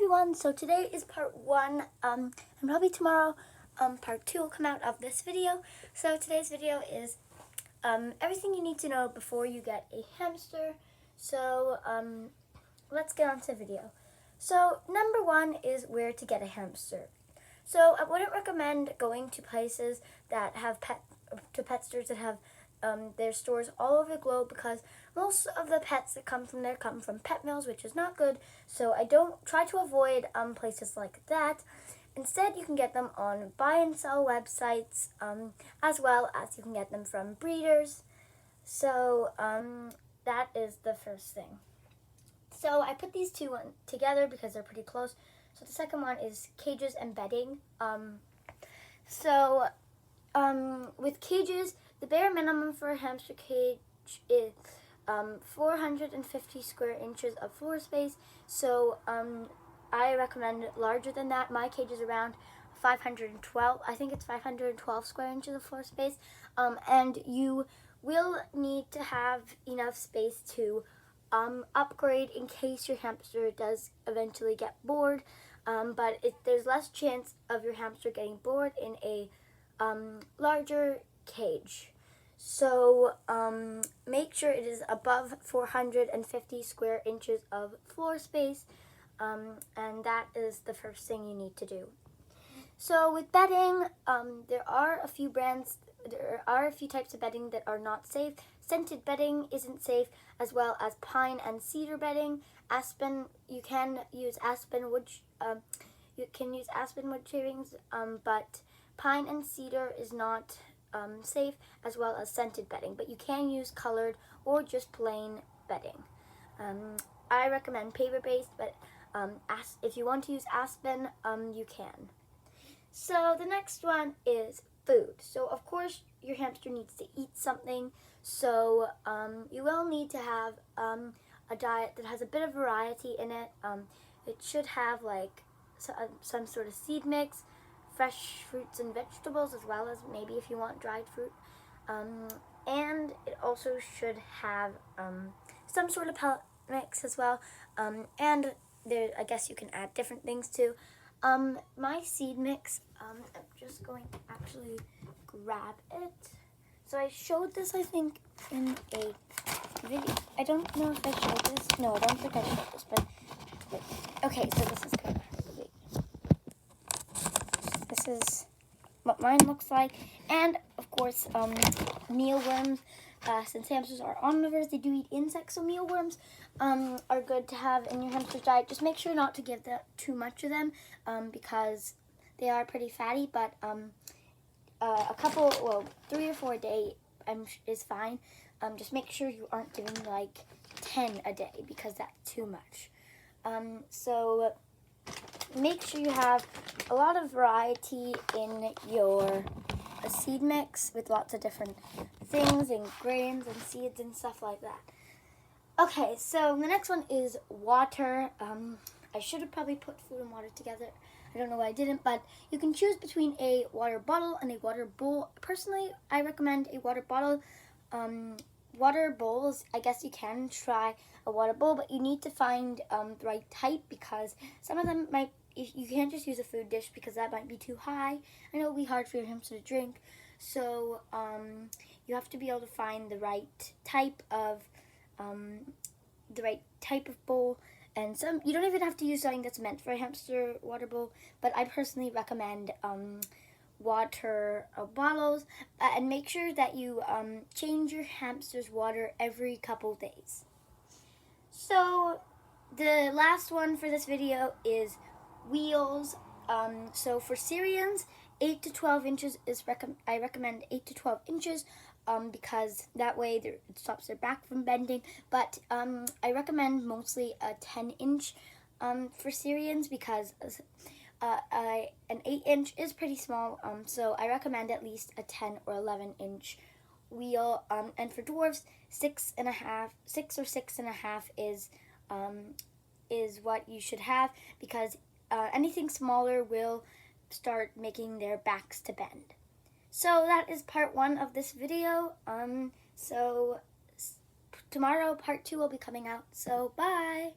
everyone, so today is part 1, and probably tomorrow part 2 will come out of this video. So today's video is everything you need to know before you get a hamster. So let's get on to the video. So number 1 is where to get a hamster. So I wouldn't recommend going to places that have pet stores that have their stores all over the globe, because most of the pets that come from there come from pet mills, which is not good. So I don't try to avoid places like that. Instead, you can get them on buy and sell websites, as well as you can get them from breeders. So that is the first thing. So I put these two together because they're pretty close. So the second one is cages and bedding. With cages, the bare minimum for a hamster cage is 450 square inches of floor space. So I recommend larger than that. My cage is around 512. I think it's 512 square inches of floor space. And you will need to have enough space to upgrade in case your hamster does eventually get bored. But there's less chance of your hamster getting bored in a larger cage. So make sure it is above 450 square inches of floor space, and that is the first thing you need to do. So with bedding, there are a few types of bedding that are not safe. Scented bedding isn't safe, as well as pine and cedar bedding. Aspen, you can use aspen wood shavings, but pine and cedar is not safe, as well as scented bedding, but you can use colored or just plain bedding. I recommend paper-based, but if you want to use aspen, you can. So the next one is food. So of course your hamster needs to eat something, so you will need to have a diet that has a bit of variety in it. It should have like some sort of seed mix, fresh fruits and vegetables, as well as maybe if you want dried fruit. And it also should have some sort of pellet mix as well. And there, I guess you can add different things too. My seed mix, I'm just going to actually grab it. So I showed this, I think, in a video. I don't know if I showed this. No, I don't think I showed this, but okay, so this is good. This is what mine looks like. And of course, mealworms. Since hamsters are omnivores, they do eat insects, so mealworms are good to have in your hamster's diet. Just make sure not to give too much of them, because they are pretty fatty, but 3 or 4 a day is fine. Just make sure you aren't doing like 10 a day, because that's too much. So make sure you have a lot of variety in your seed mix with lots of different things and grains and seeds and stuff like that. Okay, so the next one is water. I should have probably put food and water together. I don't know why I didn't, but you can choose between a water bottle and a water bowl. Personally, I recommend a water bottle. Water bowls, I guess you can try a water bowl, but you need to find the right type, because some of them you can't just use a food dish, because that might be too high, and it'll be hard for your hamster to drink. So you have to be able to find the right type of bowl. And you don't even have to use something that's meant for a hamster water bowl, but I personally recommend water bottles, and make sure that you change your hamster's water every couple days. So the last one for this video is wheels. So for Syrians, 8 to 12 inches is I recommend 8 to 12 inches, because that way it stops their back from bending. But I recommend mostly a 10-inch for Syrians, because an 8-inch is pretty small. So I recommend at least a 10 or 11-inch wheel. And for dwarves, 6 or 6.5 is what you should have, because anything smaller will start making their backs to bend. So that is part 1 of this video. So tomorrow part 2 will be coming out. So bye!